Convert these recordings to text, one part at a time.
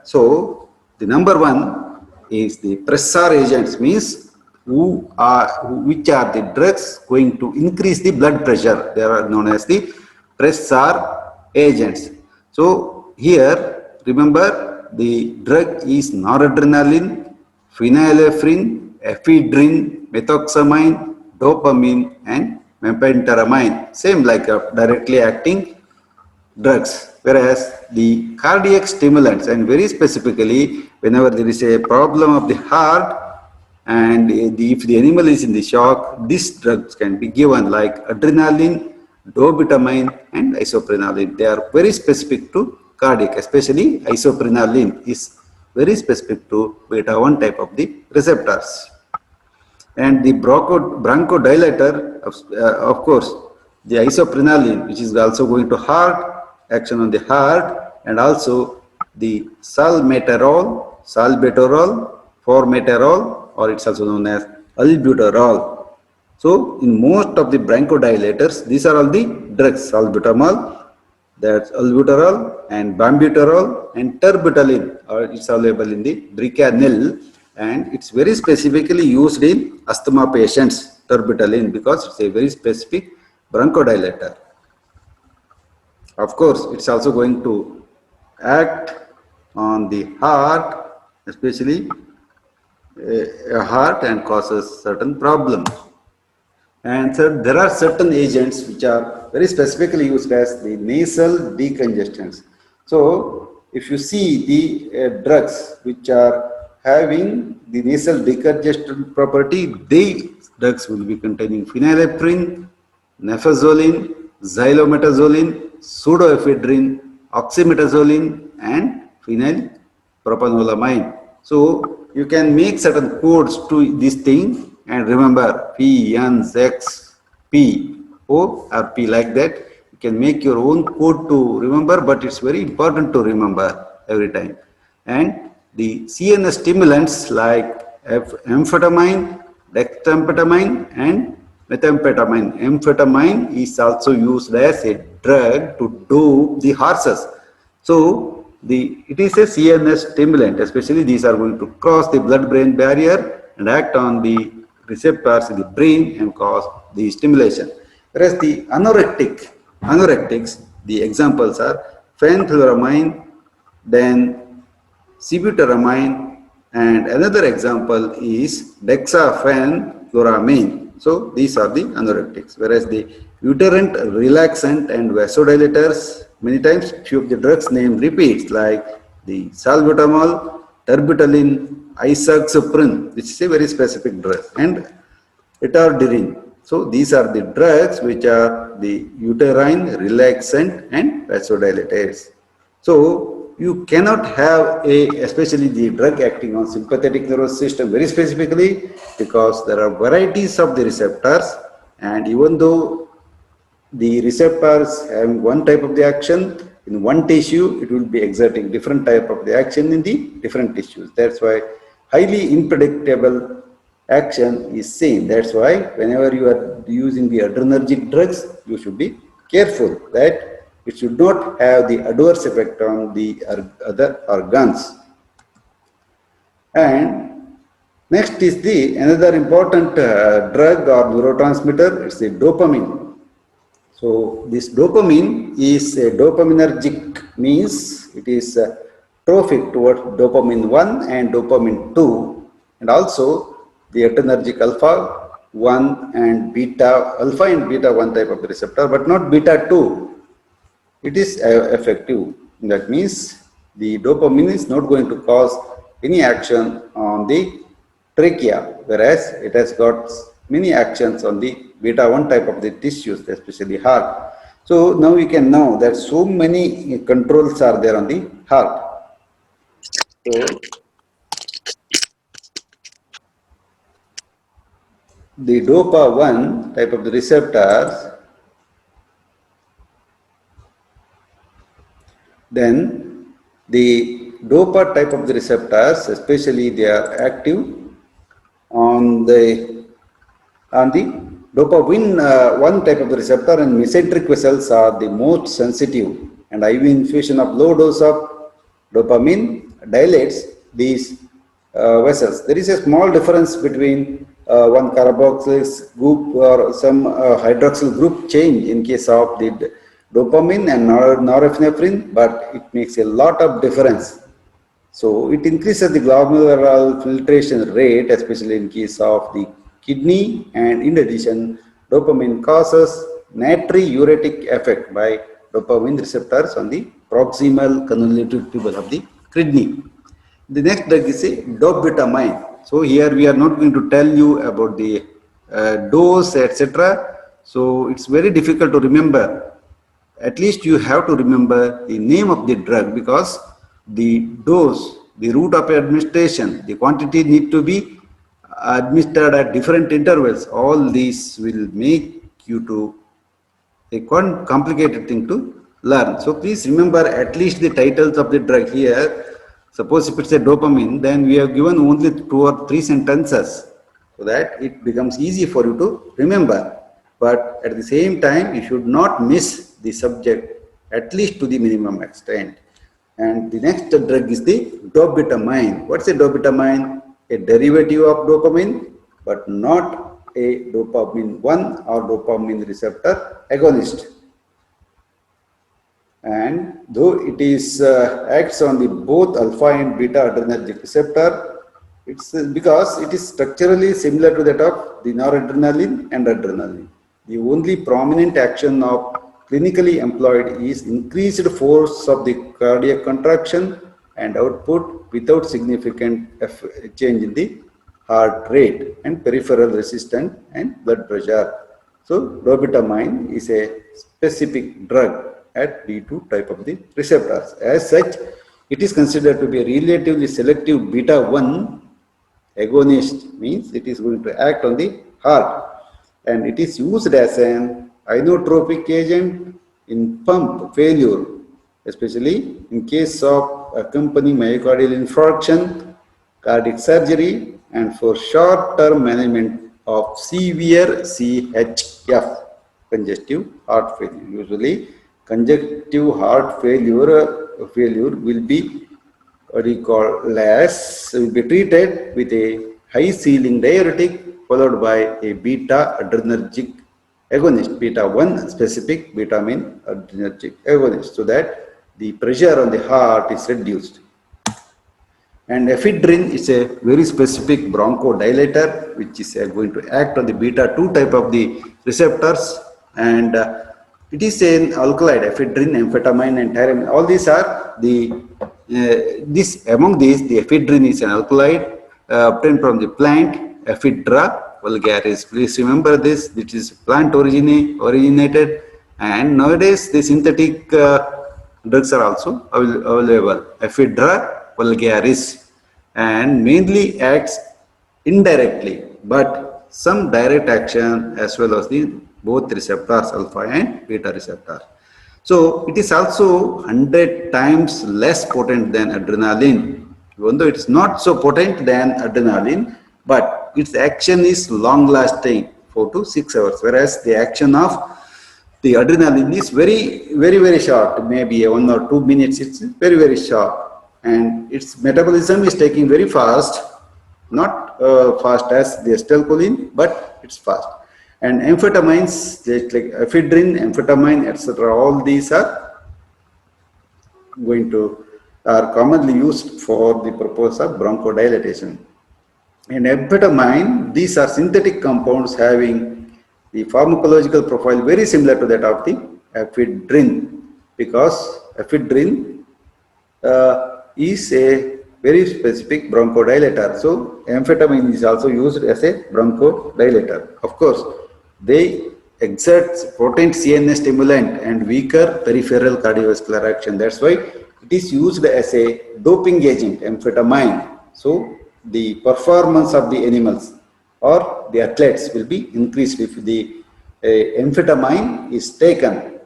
So the number one is the pressor agents, means which are the drugs going to increase the blood pressure. They are known as the pressor agents. So here remember the drug is noradrenaline, phenylephrine, ephedrine, methoxamine, dopamine and mephenteramine. Same like a directly acting drugs, whereas the cardiac stimulants, and very specifically whenever there is a problem of the heart and if the animal is in the shock, these drugs can be given like adrenaline, dobutamine and isoprenaline. They are very specific to cardiac, especially isoprenaline is very specific to beta 1 type of the receptors. And the bronchodilator, of course, the isoprenaline, which is also going to action on the heart, and also the salmeterol, formoterol, or it's also known as albuterol. So in most of the bronchodilators, these are all the drugs: salbutamol, that's albuterol, and bambuterol, and terbutaline, or it's available in the Bricanyl, and it's very specifically used in asthma patients, terbutaline, because it's a very specific bronchodilator. Of course, it's also going to act on the heart, especially a heart, and causes certain problems. And so there are certain agents which are very specifically used as the nasal decongestants. So if you see the drugs which are having the nasal decongestant property, these drugs will be containing phenylephrine, nefazolin, xylometazoline, pseudoephedrine, oxymetazoline and phenylpropanolamine. So you can make certain codes to this thing and remember P, N, X, P, O or P, like that. You can make your own code to remember, but it's very important to remember every time. And the CNS stimulants like amphetamine, dexamphetamine and methamphetamine. Amphetamine is also used as a drug to dope the horses. So it is a CNS stimulant, especially these are going to cross the blood-brain barrier and act on the receptors in the brain and cause the stimulation. Whereas the anorectics, the examples are phenethylamine, then sibutramine, and another example is dexaphenfluramine. So these are the anorectics. Whereas the uterine relaxant and vasodilators, many times few of the drugs name repeats like the salbutamol, terbutaline, isoxaprine, which is a very specific drug, and etardirine. So these are the drugs which are the uterine relaxant and vasodilators. So you cannot have especially the drug acting on sympathetic nervous system very specifically, because there are varieties of the receptors, and even though the receptors have one type of the action in one tissue, it will be exerting different type of the action in the different tissues. That's why highly unpredictable action is seen. That's why whenever you are using the adrenergic drugs, you should be careful that it should not have the adverse effect on the other organs. And next is another important drug or neurotransmitter. It's the dopamine. So this dopamine is a dopaminergic, means it is trophic towards dopamine 1 and dopamine 2, and also the adrenergic alpha 1 and beta 1 type of receptor, but not beta 2. It is effective. That means the dopamine is not going to cause any action on the trachea, whereas it has got many actions on the beta 1 type of the tissues, especially heart. So now we can know that so many controls are there on the heart. So the dopa 1 type of the receptors, then the dopa type of the receptors, especially they are active on the dopamine 1 type of the receptor, and mesenteric vessels are the most sensitive, and IV infusion of low dose of dopamine dilates these vessels. There is a small difference between one carboxyl group or some hydroxyl group change in case of the dopamine and norepinephrine, but it makes a lot of difference. So it increases the glomerular filtration rate, especially in case of the kidney, and in addition, dopamine causes natriuretic effect by dopamine receptors on the proximal convoluted tubule of the kidney. The next drug is a dobutamine. So here we are not going to tell you about the dose, etc. So it's very difficult to remember. At least you have to remember the name of the drug, because the dose, the route of administration, the quantity need to be administered at different intervals. All these will make you to a complicated thing to learn. So please remember at least the titles of the drug here. Suppose if it's a dopamine, then we have given only 2 or 3 sentences, so that it becomes easy for you to remember. But at the same time, you should not miss the subject at least to the minimum extent. And the next drug is the dobutamine. What's a dobutamine? A derivative of dopamine, but not a dopamine 1 or dopamine receptor agonist. And though it is acts on the both alpha and beta adrenergic receptor, it's because it is structurally similar to that of the noradrenaline and adrenaline. The only prominent action of clinically employed is increased force of the cardiac contraction and output without significant change in the heart rate and peripheral resistance and blood pressure. So dobutamine is a specific drug at D2 type of the receptors. As such, it is considered to be a relatively selective beta 1 agonist, means it is going to act on the heart, and it is used as an inotropic agent in pump failure, especially in case of accompanying myocardial infarction, cardiac surgery, and for short-term management of severe CHF, congestive heart failure. Usually, congestive heart failure will be will be treated with a high ceiling diuretic followed by a beta adrenergic agonist, beta 1 specific beta-amine adrenergic agonist, so that the pressure on the heart is reduced. And ephedrine is a very specific bronchodilator, which is going to act on the beta 2 type of the receptors, and it is an alkaloid. Ephedrine, amphetamine, and tyramine, all these are the among these the ephedrine is an alkaloid obtained from the plant Ephedra vulgaris. Please remember this. It is plant originated, and nowadays the synthetic drugs are also available. Ephedra vulgaris, and mainly acts indirectly, but some direct action as well as the both receptors, alpha and beta receptor. So it is also 100 times less potent than adrenaline, even though it is not so potent than adrenaline, but its action is long lasting, 4 to 6 hours, whereas the action of the adrenaline is very short, maybe 1 or 2 minutes. It's very short, and its metabolism is taking very fast, not fast as the acetylcholine, but it's fast. And amphetamines, like ephedrine, amphetamine, etc., all these are commonly used for the purpose of bronchodilation. And amphetamine, these are synthetic compounds having the pharmacological profile very similar to that of the ephedrine, because ephedrine is a very specific bronchodilator. So amphetamine is also used as a bronchodilator. Of course, they exert potent CNS stimulant and weaker peripheral cardiovascular action. That's why it is used as a doping agent, amphetamine. So the performance of the animals or the athletes will be increased if the amphetamine is taken.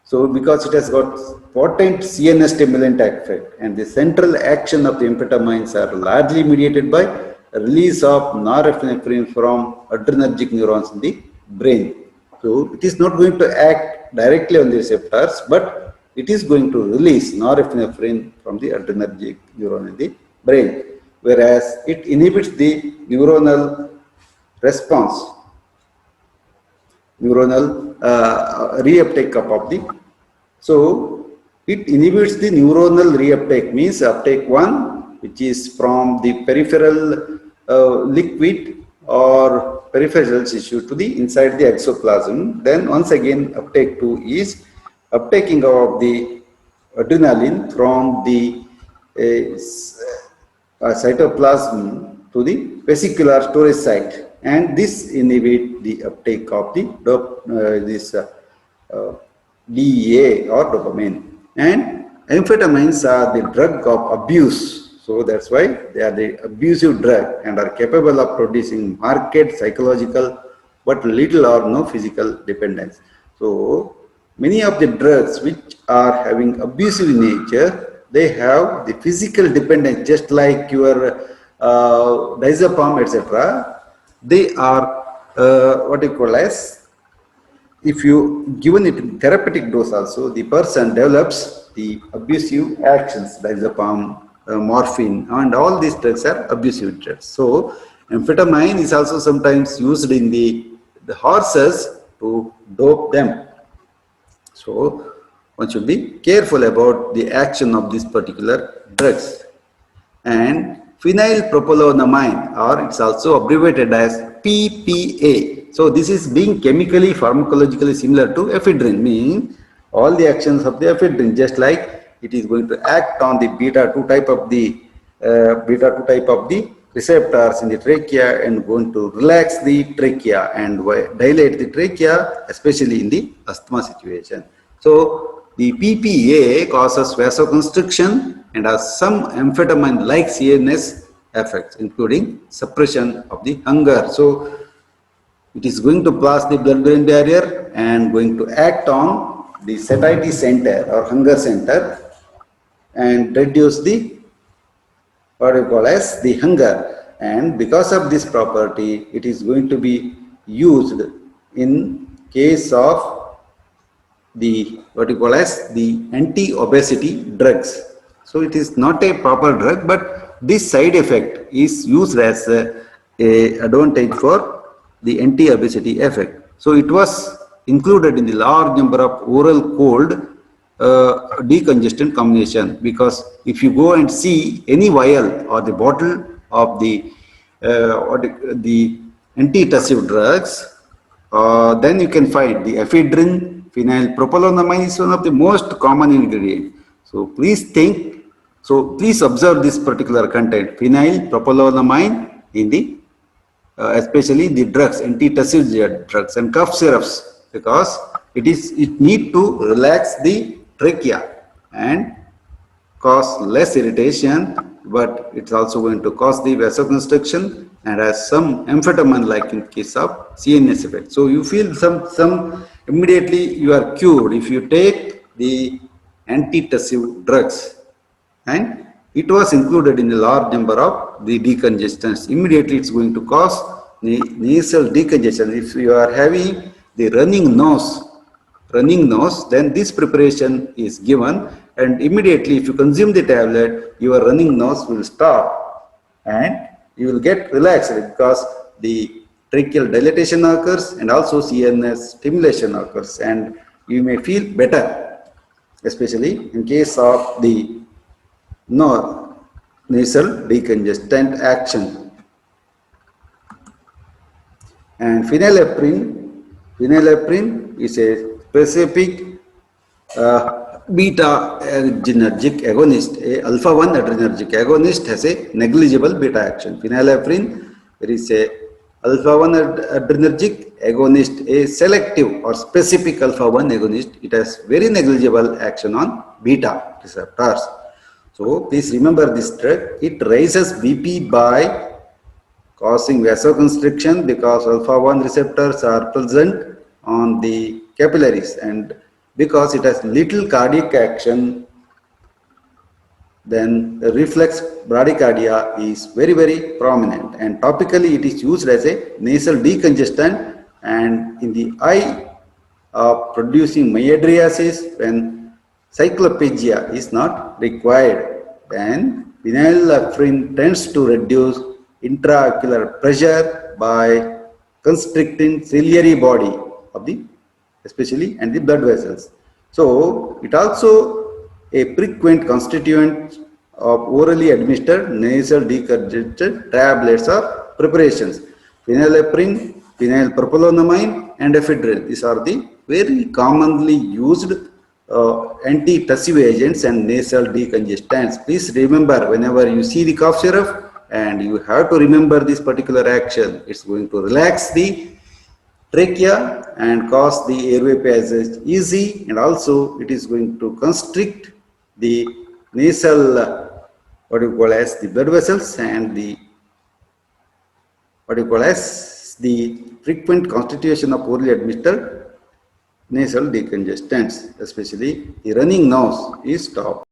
So because it has got potent CNS stimulant effect, and the central action of the amphetamines are largely mediated by release of norepinephrine from adrenergic neurons in the brain. So it is not going to act directly on the receptors, but it is going to release norepinephrine from the adrenergic neuron in the brain, whereas it inhibits the neuronal response, neuronal reuptake of the. So it inhibits the neuronal reuptake, means uptake 1, which is from the peripheral liquid or peripheral tissue to the inside the exoplasm. Then once again uptake 2 is uptaking of the adrenaline from the cytoplasm to the vesicular storage site, and this inhibit the uptake of the DEA or dopamine. And amphetamines are the drug of abuse, so that's why they are the abusive drug and are capable of producing marked psychological but little or no physical dependence. So many of the drugs which are having abusive nature, they have the physical dependence, just like your diazepam, etc. They are what you call as, if you given it in therapeutic dose also, the person develops the abusive actions. Diazepam, morphine, and all these drugs are abusive drugs. So amphetamine is also sometimes used in the horses to dope them. So one should be careful about the action of these particular drugs. And phenylpropylenamine, or it's also abbreviated as PPA. So this is being chemically pharmacologically similar to ephedrine, meaning all the actions of the ephedrine, just like it is going to act on the beta 2 type of the receptors in the trachea and going to relax the trachea and dilate the trachea, especially in the asthma situation. So the PPA causes vasoconstriction and has some amphetamine-like CNS effects, including suppression of the hunger. So it is going to pass the blood-brain barrier and going to act on the satiety center or hunger center and reduce the what you call as the hunger. And because of this property, it is going to be used in case of the what you call as the anti-obesity drugs. So it is not a proper drug, but this side effect is used as a advantage for the anti-obesity effect. So it was included in the large number of oral cold decongestant combination, because if you go and see any vial or the bottle of the antitussive drugs, then you can find the ephedrine, phenylpropylenamine is one of the most common ingredients. So please think, so please observe this particular content, phenylpropylenamine in the especially the drugs, antitussive drugs and cough syrups, because it need to relax the trachea and cause less irritation, but it's also going to cause the vasoconstriction and has some amphetamine like in case of CNS effect. So you feel some immediately you are cured if you take the antitussive drugs, and it was included in a large number of the decongestants. Immediately it's going to cause the nasal decongestion. If you are having the running nose, then this preparation is given, and immediately if you consume the tablet, your running nose will stop and you will get relaxed, because the tracheal dilatation occurs and also CNS stimulation occurs, and you may feel better, especially in case of the nasal decongestant action. And phenylephrine is a specific beta adrenergic agonist. A alpha 1 adrenergic agonist has a negligible beta action. Phenylephrine, there is a alpha 1 adrenergic agonist, a selective or specific alpha 1 agonist. It has very negligible action on beta receptors. So please remember this drug. It raises BP by causing vasoconstriction, because alpha 1 receptors are present on the capillaries, and because it has little cardiac action, then the reflex bradycardia is very, very prominent, and topically it is used as a nasal decongestant, and in the eye of producing mydriasis when cyclopegia is not required. Then phenylephrine tends to reduce intraocular pressure by constricting ciliary body of the especially and the blood vessels. So it also a frequent constituent of orally administered nasal decongestant tablets or preparations. Phenylephrine, phenylpropylamine and ephedrine. These are the very commonly used antitussive agents and nasal decongestants. Please remember whenever you see the cough syrup, and you have to remember this particular action. It's going to relax the trachea and cause the airway passage easy, and also it is going to constrict the nasal what you call as the blood vessels and the what you call as the frequent constitution of orally administered nasal decongestants, especially the running nose is stopped.